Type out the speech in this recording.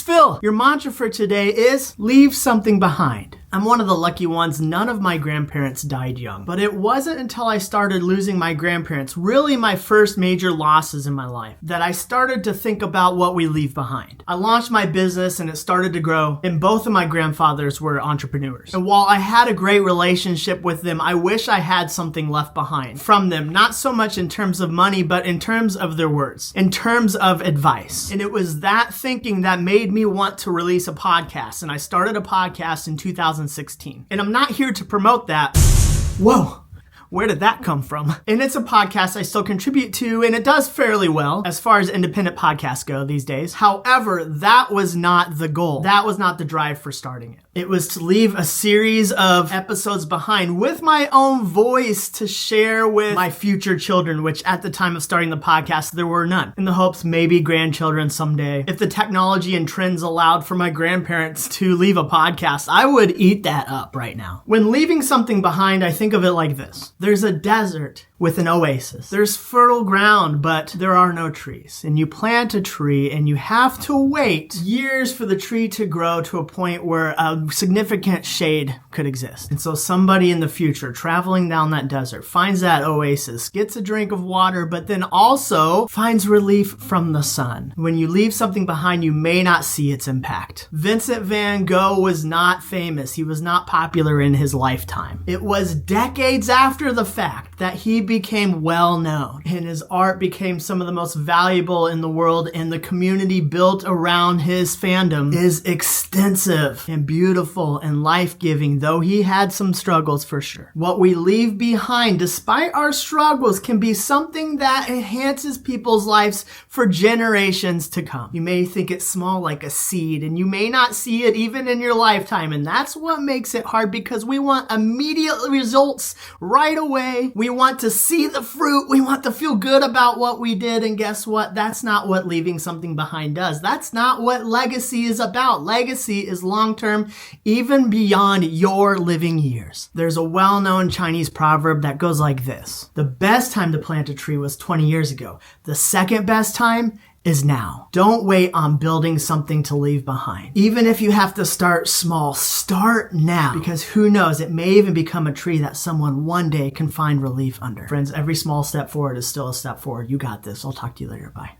Phil. Your mantra for today is leave something behind. I'm one of the lucky ones. None of my grandparents died young. But it wasn't until I started losing my grandparents, really my first major losses in my life, that I started to think about what we leave behind. I launched my business and it started to grow, and both of my grandfathers were entrepreneurs. And while I had a great relationship with them, I wish I had something left behind from them, not so much in terms of money, but in terms of their words, in terms of advice. And it was that thinking that made me want to release a podcast. And I started a podcast in 2016. And I'm not here to promote that. Whoa. Where did that come from? And it's a podcast I still contribute to, and it does fairly well as far as independent podcasts go these days. However, that was not the goal. That was not the drive for starting it. It was to leave a series of episodes behind with my own voice to share with my future children, which at the time of starting the podcast, there were none. In the hopes maybe grandchildren someday. If the technology and trends allowed for my grandparents to leave a podcast, I would eat that up right now. When leaving something behind, I think of it like this. There's a desert with an oasis. There's fertile ground, but there are no trees. And you plant a tree and you have to wait years for the tree to grow to a point where a significant shade could exist. And so somebody in the future traveling down that desert finds that oasis, gets a drink of water, but then also finds relief from the sun. When you leave something behind, you may not see its impact. Vincent van Gogh was not famous. He was not popular in his lifetime. It was decades after the fact that he became well known and his art became some of the most valuable in the world, and the community built around his fandom is extensive and beautiful and life-giving, though he had some struggles for sure. What we leave behind, despite our struggles, can be something that enhances people's lives for generations to come. You may think it's small like a seed, and you may not see it even in your lifetime, and that's what makes it hard, because we want immediate results right away. We want to see the fruit. We want to feel good about what we did. And guess what? That's not what leaving something behind does. That's not what legacy is about. Legacy is long-term, even beyond your living years. There's a well-known Chinese proverb that goes like this. The best time to plant a tree was 20 years ago. The second best time is now. Don't wait on building something to leave behind. Even if you have to start small, start now, because who knows, it may even become a tree that someone one day can find relief under. Friends, every small step forward is still a step forward. You got this. I'll talk to you later. Bye.